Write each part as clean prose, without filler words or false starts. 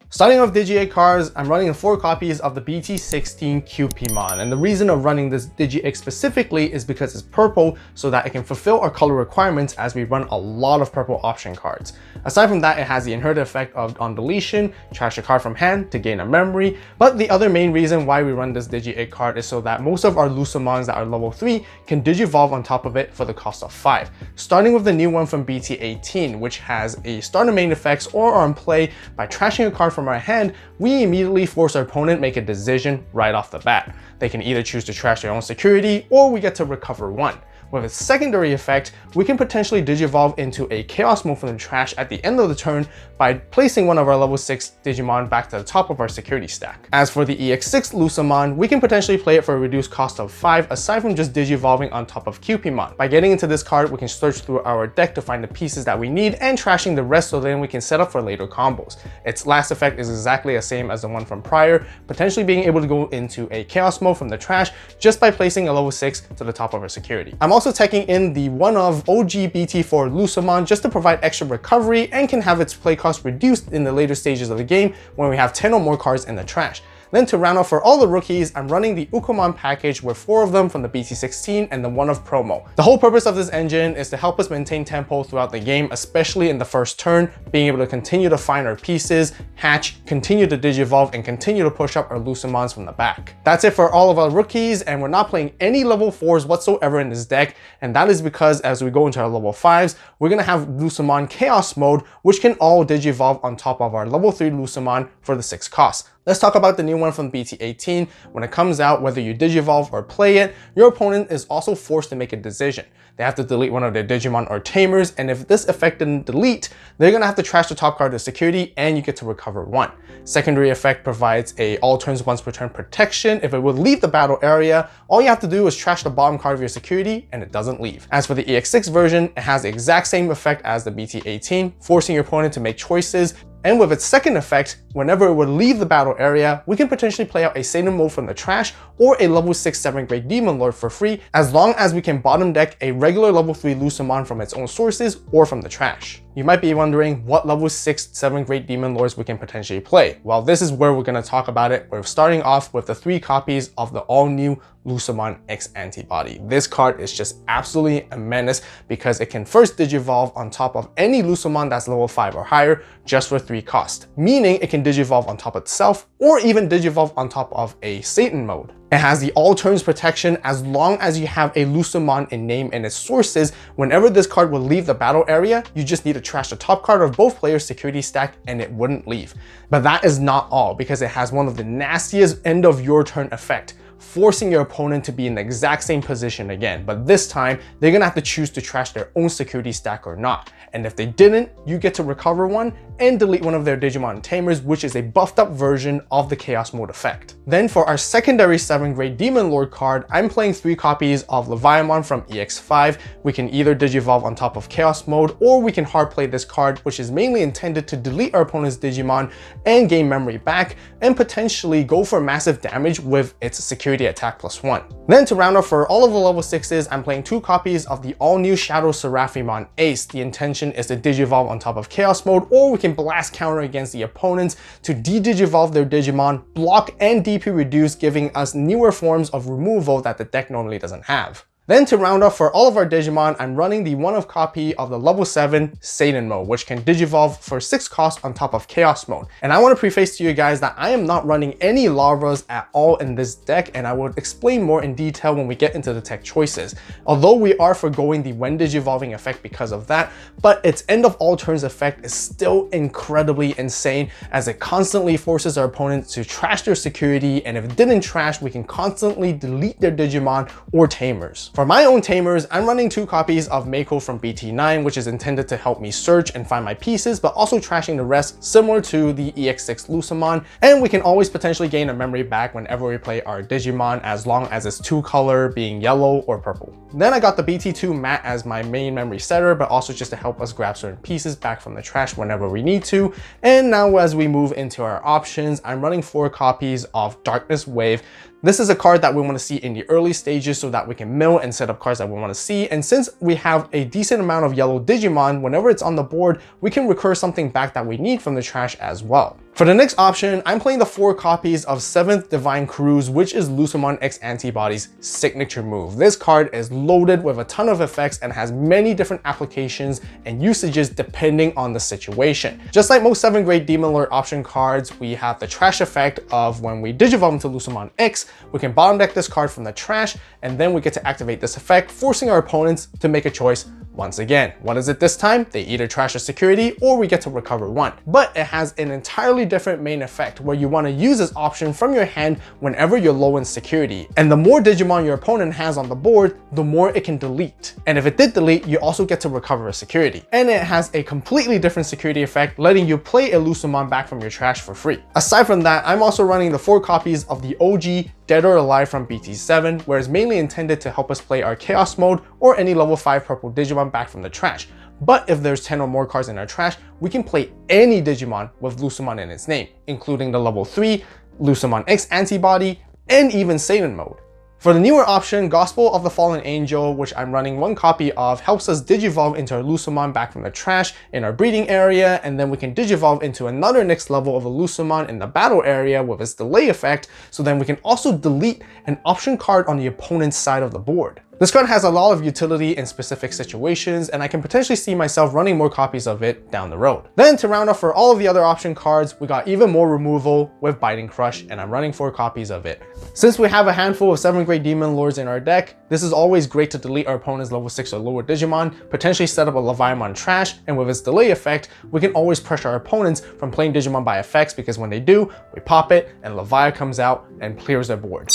Starting off Digi-Egg cards, I'm running 4 copies of the BT16 Cupimon, and the reason of running this Digi-Egg specifically is because it's purple so that it can fulfill our color requirements as we run a lot of purple option cards. Aside from that, it has the inherent effect of on deletion, trash a card from hand to gain a memory, but the other main reason why we run this Digi-Egg card is so that most of our Lucemons that are level 3 can Digivolve on top of it for the cost of 5. Starting with the new one from BT18, which has a starter main effects or on play by trashing a card from our hand, we immediately force our opponent make a decision right off the bat. They can either choose to trash their own security or we get to recover 1. With its secondary effect, we can potentially Digivolve into a Chaos Mode from the trash at the end of the turn by placing one of our level 6 Digimon back to the top of our security stack. As for the EX6 Lucemon, we can potentially play it for a reduced cost of 5 aside from just Digivolving on top of Cupimon. By getting into this card, we can search through our deck to find the pieces that we need and trashing the rest so then we can set up for later combos. Its last effect is exactly the same as the one from prior, potentially being able to go into a Chaos Mode from the trash just by placing a level 6 to the top of our security. I'm also taking in the one of OG BT4 Lucemon just to provide extra recovery and can have its play cost reduced in the later stages of the game when we have 10 or more cards in the trash. Then to round off for all the rookies, I'm running the Ukomon package with 4 of them from the BT16 and the one of promo. The whole purpose of this engine is to help us maintain tempo throughout the game, especially in the first turn, being able to continue to find our pieces, hatch, continue to Digivolve, and continue to push up our Lucemons from the back. That's it for all of our rookies, and we're not playing any level 4s whatsoever in this deck, and that is because as we go into our level 5s, we're going to have Lucemon Chaos Mode, which can all Digivolve on top of our level 3 Lucemon for the 6 costs. Let's talk about the new one from BT18. When it comes out, whether you Digivolve or play it, your opponent is also forced to make a decision. They have to delete one of their Digimon or Tamers, and if this effect didn't delete, they're gonna have to trash the top card to security and you get to recover 1. Secondary effect provides a all turns once per turn protection. If it would leave the battle area, all you have to do is trash the bottom card of your security and it doesn't leave. As for the EX6 version, it has the exact same effect as the BT18, forcing your opponent to make choices. And with its second effect, whenever it would leave the battle area, we can potentially play out a Satan mode from the trash or a level 6 7th grade Demon Lord for free, as long as we can bottom deck a regular level 3 Lucemon from its own sources or from the trash. You might be wondering what level 6 7th grade Demon Lords we can potentially play. Well, this is where we're going to talk about it. We're starting off with the 3 copies of the all new Lucemon X Antibody. This card is just absolutely a menace because it can first Digivolve on top of any Lucemon that's level 5 or higher just for 3 cost, meaning it can Digivolve on top of itself or even Digivolve on top of a Satan mode. It has the all turns protection as long as you have a Lucemon in name and its sources. Whenever this card will leave the battle area, you just need to trash the top card of both players' security stack and it wouldn't leave. But that is not all, because it has one of the nastiest end of your turn effect, forcing your opponent to be in the exact same position again, but this time they're gonna have to choose to trash their own security stack or not. And if they didn't, you get to recover 1 and delete one of their Digimon Tamers, which is a buffed up version of the Chaos Mode effect. Then for our secondary 7th grade Demon Lord card, I'm playing 3 copies of Leviamon from EX5. We can either Digivolve on top of Chaos Mode, or we can hard play this card, which is mainly intended to delete our opponent's Digimon and gain memory back, and potentially go for massive damage with its security attack +1. Then to round off for all of the level 6s, I'm playing 2 copies of the all new Shadow Seraphimon Ace. The intention is to Digivolve on top of Chaos Mode, or we can blast counter against the opponents to de-Digivolve their Digimon, block and DP reduce, giving us newer forms of removal that the deck normally doesn't have. Then to round off for all of our Digimon, I'm running the one of copy of the level 7 Satan mode, which can Digivolve for 6 cost on top of Chaos Mode. And I want to preface to you guys that I am not running any Lavras at all in this deck, and I will explain more in detail when we get into the tech choices. Although we are forgoing the when Digivolving effect because of that, but its end of all turns effect is still incredibly insane, as it constantly forces our opponents to trash their security, and if it didn't trash, we can constantly delete their Digimon or Tamers. For my own Tamers, I'm running 2 copies of Mako from BT9, which is intended to help me search and find my pieces, but also trashing the rest, similar to the EX6 Lucemon, and we can always potentially gain a memory back whenever we play our Digimon, as long as it's 2 color, being yellow or purple. Then I got the BT2 Matte as my main memory setter, but also just to help us grab certain pieces back from the trash whenever we need to. And now as we move into our options, I'm running 4 copies of Darkness Wave. This is a card that we want to see in the early stages so that we can mill and set up cards that we want to see. And since we have a decent amount of yellow Digimon, whenever it's on the board, we can recur something back that we need from the trash as well. For the next option, I'm playing the 4 copies of 7th Divine Cruise, which is Lucemon X Antibody's signature move. This card is loaded with a ton of effects and has many different applications and usages depending on the situation. Just like most 7th grade Demon Lord option cards, we have the trash effect of when we Digivolve into Lucemon X, we can bottom deck this card from the trash, and then we get to activate this effect, forcing our opponents to make a choice once again. What is it this time? They either trash a security or we get to recover 1. But it has an entirely different main effect where you want to use this option from your hand whenever you're low in security. And the more Digimon your opponent has on the board, the more it can delete. And if it did delete, you also get to recover a security. And it has a completely different security effect, letting you play a Lucemon back from your trash for free. Aside from that, I'm also running the 4 copies of the OG Dead or Alive from BT7, where it's mainly intended to help us play our Chaos mode or any level 5 purple Digimon back from the trash. But if there's 10 or more cards in our trash, we can play any Digimon with Lucemon in its name, including the level 3, Lucemon X Antibody, and even Satan mode. For the newer option, Gospel of the Fallen Angel, which I'm running 1 copy of, helps us Digivolve into our Lucemon back from the trash in our breeding area, and then we can Digivolve into another next level of a Lucemon in the battle area with its delay effect, so then we can also delete an option card on the opponent's side of the board. This card has a lot of utility in specific situations, and I can potentially see myself running more copies of it down the road. Then to round off for all of the other option cards, we got even more removal with Biting Crush, and I'm running 4 copies of it. Since we have a handful of 7th grade Demon Lords in our deck, this is always great to delete our opponent's level 6 or lower Digimon, potentially set up a Leviathan trash, and with its delay effect, we can always pressure our opponents from playing Digimon by effects, because when they do, we pop it and Leviathan comes out and clears their board.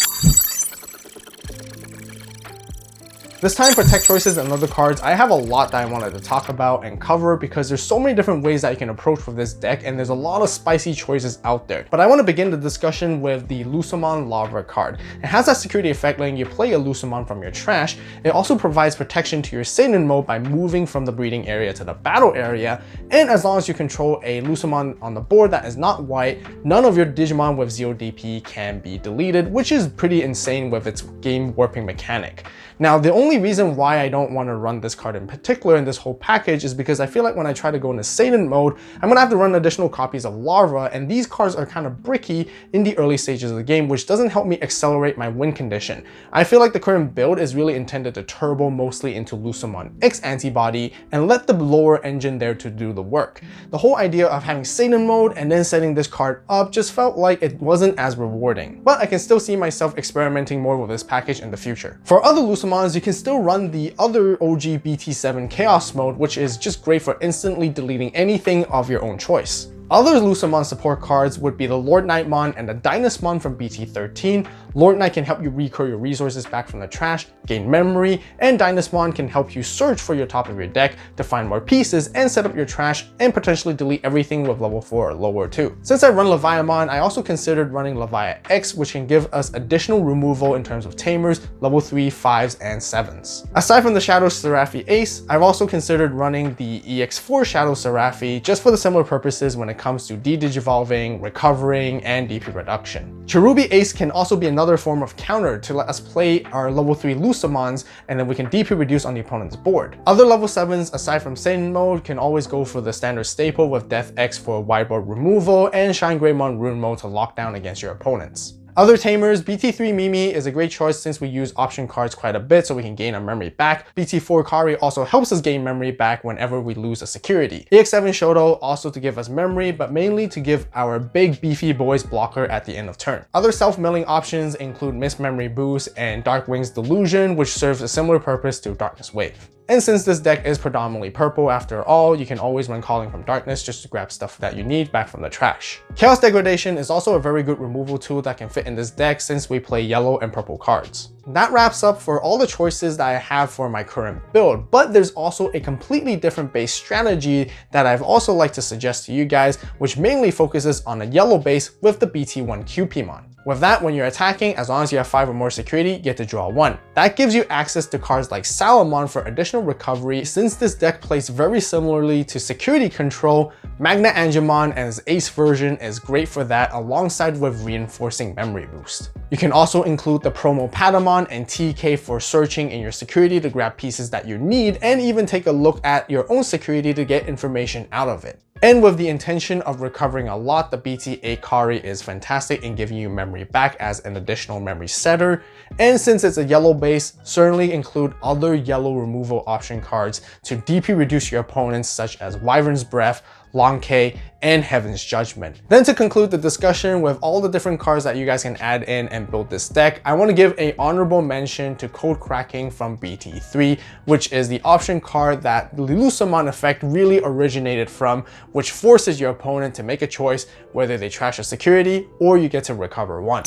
This time for tech choices and other cards, I have a lot that I wanted to talk about and cover because there's so many different ways that you can approach with this deck, and there's a lot of spicy choices out there. But I want to begin the discussion with the Lucemon Lava card. It has that security effect letting you play a Lucemon from your trash. It also provides protection to your Satan mode by moving from the breeding area to the battle area, and as long as you control a Lucemon on the board that is not white, none of your Digimon with 0 DP can be deleted, which is pretty insane with its game warping mechanic. Now, the only reason why I don't want to run this card in particular in this whole package is because I feel like when I try to go into Satan mode, I'm going to have to run additional copies of Larva, and these cards are kind of bricky in the early stages of the game, which doesn't help me accelerate my win condition. I feel like the current build is really intended to turbo mostly into Lucemon X Antibody and let the lower engine there to do the work. The whole idea of having Satan mode and then setting this card up just felt like it wasn't as rewarding, but I can still see myself experimenting more with this package in the future. For other Lucemons, you can still run the other OG BT7 Chaos mode, which is just great for instantly deleting anything of your own choice. Other Lucemon support cards would be the Lord Knightmon and the Dynasmon from BT13. Lord Knight can help you recur your resources back from the trash, gain memory, and Dynasmon can help you search for your top of your deck to find more pieces and set up your trash and potentially delete everything with level 4 or lower too. Since I run Leviathan, I also considered running Leviathan X, which can give us additional removal in terms of Tamers, level 3, 5s, and 7s. Aside from the Shadow Seraphi Ace, I've also considered running the EX4 Shadow Seraphi just for the similar purposes when it comes to de-digivolving, recovering, and DP reduction. Cherubi Ace can also be another form of counter to let us play our level 3 Lucemons, and then we can DP reduce on the opponent's board. Other level 7s aside from Satan mode can always go for the standard staple with Death X for wideboard removal and Shine Greymon Rune mode to lock down against your opponents. Other Tamers, BT3 Mimi is a great choice since we use option cards quite a bit so we can gain our memory back. BT4 Kari also helps us gain memory back whenever we lose a security. EX7 Shoto also to give us memory, but mainly to give our big beefy boys blocker at the end of turn. Other self-milling options include Mist Memory Boost and Darkwing's Delusion, which serves a similar purpose to Darkness Wave. And since this deck is predominantly purple after all, you can always run Calling from Darkness just to grab stuff that you need back from the trash. Chaos Degradation is also a very good removal tool that can fit in this deck since we play yellow and purple cards. That wraps up for all the choices that I have for my current build, but there's also a completely different base strategy that I've also like to suggest to you guys, which mainly focuses on a yellow base with the BT1 QPmon. With that, when you're attacking, as long as you have 5 or more security, you get to draw 1. That gives you access to cards like Salamon for additional recovery. Since this deck plays very similarly to security control, Magna Angemon and its Ace version is great for that alongside with reinforcing memory boost. You can also include the promo Patamon and TK for searching in your security to grab pieces that you need and even take a look at your own security to get information out of it. And with the intention of recovering a lot, the BT8 Kari is fantastic in giving you memory back as an additional memory setter. And since it's a yellow base, certainly include other yellow removal option cards to DP reduce your opponents, such as Wyvern's Breath, Long K, and Heaven's Judgment. Then to conclude the discussion with all the different cards that you guys can add in and build this deck, I want to give an honorable mention to Code Cracking from BT3, which is the option card that the Lucemon effect really originated from, which forces your opponent to make a choice whether they trash a security or you get to recover one.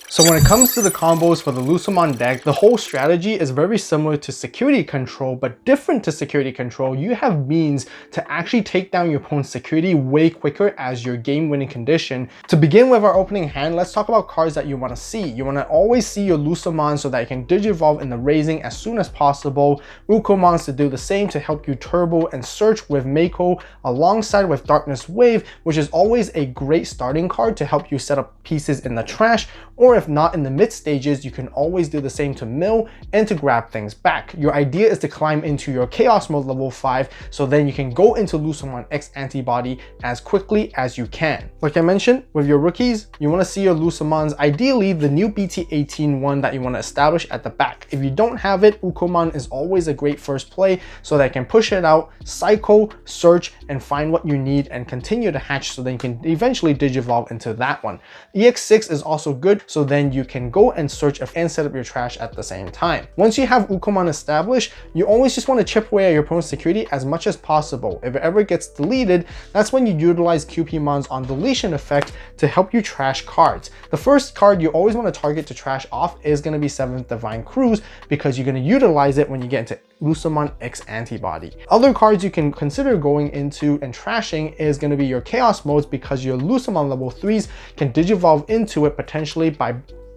So when it comes to the combos for the Lucemon deck, the whole strategy is very similar to security control, but different to security control. You have means to actually take down your opponent's security way quicker as your game-winning condition. To begin with our opening hand, let's talk about cards that you want to see. You want to always see your Lucemon so that you can Digivolve in the raising as soon as possible. Ukomons to do the same to help you turbo and search with Mako alongside with Darkness Wave, which is always a great starting card to help you set up pieces in the trash, or if not in the mid stages, you can always do the same to mill and to grab things back. Your idea is to climb into your Chaos Mode level 5, so then you can go into Lucemon X Antibody as quickly as you can. Like I mentioned, with your rookies, you want to see your Lucemons, ideally the new BT18 one that you want to establish at the back. If you don't have it, Ukomon is always a great first play so that you can push it out, cycle, search, and find what you need and continue to hatch so then you can eventually Digivolve into that one. EX6 is also good, so then you can go and search and set up your trash at the same time. Once you have Ukomon established, you always just want to chip away at your opponent's security as much as possible. If it ever gets deleted, that's when you utilize QPmon's on deletion effect to help you trash cards. The first card you always want to target to trash off is going to be 7th Divine Cruise, because you're going to utilize it when you get into Lucemon X Antibody. Other cards you can consider going into and trashing is going to be your Chaos Modes, because your Lucemon level 3s can Digivolve into it potentially by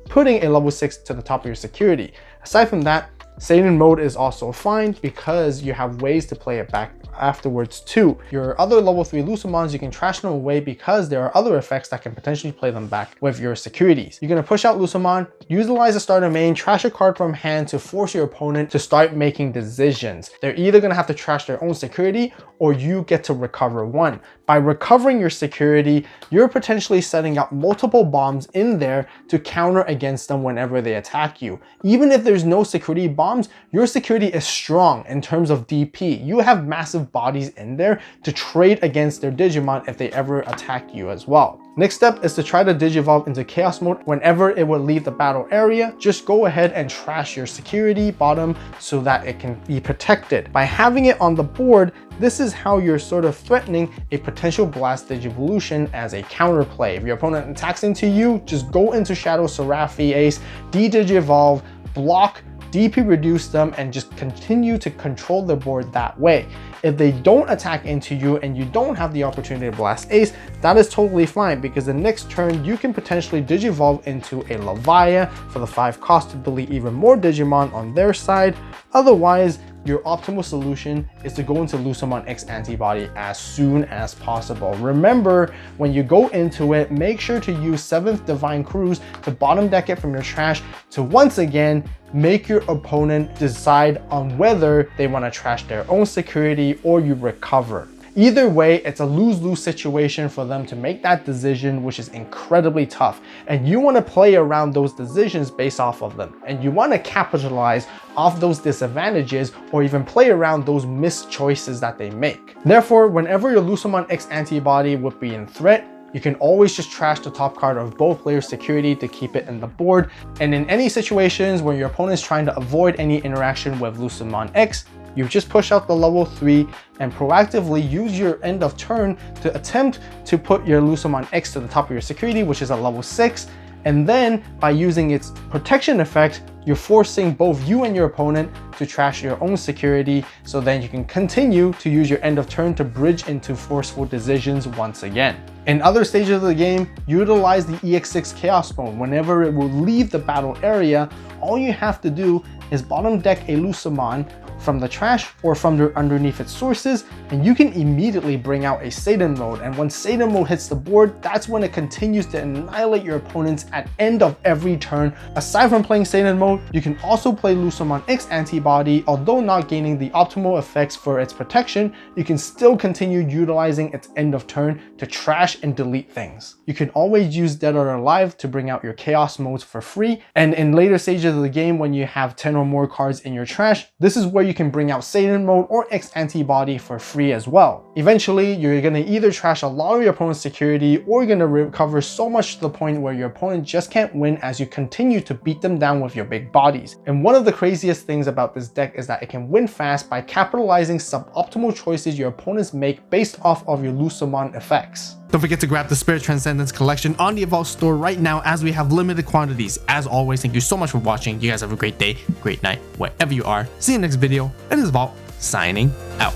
putting a level 6 to the top of your security. Aside from that, Satan Mode is also fine because you have ways to play it back afterwards too. Your other level 3 Lucemons, you can trash them away because there are other effects that can potentially play them back with your securities. You're going to push out Lucemon, utilize a starter main, trash a card from hand to force your opponent to start making decisions. They're either going to have to trash their own security or you get to recover one. By recovering your security, you're potentially setting up multiple bombs in there to counter against them whenever they attack you. Even if there's no security bombs, your security is strong in terms of DP. You have massive bodies in there to trade against their Digimon if they ever attack you as well. Next step is to try to Digivolve into Chaos Mode whenever it will leave the battle area. Just go ahead and trash your security bottom so that it can be protected. By having it on the board, this is how you're sort of threatening a potential Blast Digivolution as a counterplay. If your opponent attacks into you, just go into Shadow Seraphi Ace, de-Digivolve, block, DP reduce them, and just continue to control the board that way. If they don't attack into you and you don't have the opportunity to blast ace, that is totally fine, because the next turn you can potentially Digivolve into a Levia for the 5 cost to delete even more Digimon on their side. Otherwise, your optimal solution is to go into Lucemon X Antibody as soon as possible. Remember, when you go into it, make sure to use 7th Divine Cruise to bottom deck it from your trash to once again make your opponent decide on whether they want to trash their own security or you recover. Either way, it's a lose-lose situation for them to make that decision, which is incredibly tough. And you want to play around those decisions based off of them. And you want to capitalize off those disadvantages or even play around those missed choices that they make. Therefore, whenever your Lucemon X Antibody would be in threat, you can always just trash the top card of both players' security to keep it in the board. And in any situations where your opponent is trying to avoid any interaction with Lucemon X, you just push out the level 3 and proactively use your end of turn to attempt to put your Lucemon X to the top of your security, which is a level 6. And then by using its protection effect, you're forcing both you and your opponent to trash your own security, so then you can continue to use your end of turn to bridge into forceful decisions once again. In other stages of the game, utilize the EX6 Chaos Mode. Whenever it will leave the battle area, all you have to do is bottom deck a Lucemon from the trash or from underneath its sources, and you can immediately bring out a Satan mode. And when Satan mode hits the board, that's when it continues to annihilate your opponents at end of every turn. Aside from playing Satan mode, you can also play Lucemon X Antibody. Although not gaining the optimal effects for its protection, you can still continue utilizing its end of turn to trash and delete things. You can always use Dead or Alive to bring out your Chaos modes for free, and in later stages of the game when you have 10 or more cards in your trash, this is where you can bring out Satan mode or X Antibody for free as well. Eventually, you're going to either trash a lot of your opponent's security, or you're going to recover so much to the point where your opponent just can't win as you continue to beat them down with your big bodies. And one of the craziest things about this deck is that it can win fast by capitalizing suboptimal choices your opponents make based off of your Lucemon effects. Don't forget to grab the Spirit Transcendence collection on the AVAULT store right now, as we have limited quantities. As always, thank you so much for watching. You guys have a great day, great night, wherever you are. See you next video. It is AVAULT signing out.